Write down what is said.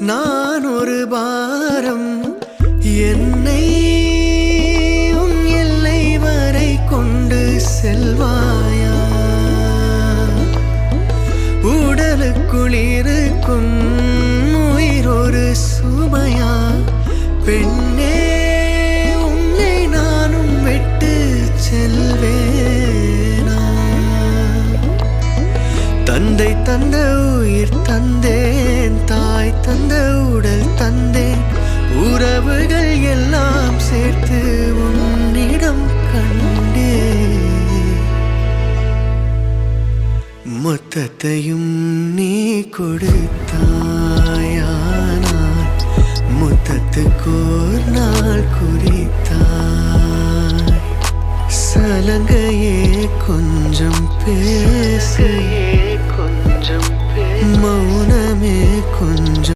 நான் ஒரு பாரம் என்னை உன் எல்லை வரை கொண்டு செல்வாயா உடலுக்குள் இருக்கும் உயிர் ஒரு சுமையா பெண்ணே உன்னை நானும் விட்டு செல்வேனா தந்தை தந்த உயிர் தந்தேன் தாய் தந்த உடல் தந்தேன் உறவுகள் எல்லாம் சேர்த்து உன்னிடம் கண்டே மொத்தத்தையும் நீ கொடுத்தாயானால் மொத்தத்துக்கோர் நாள் குறித்தாய் சலங்கையே கொஞ்சம்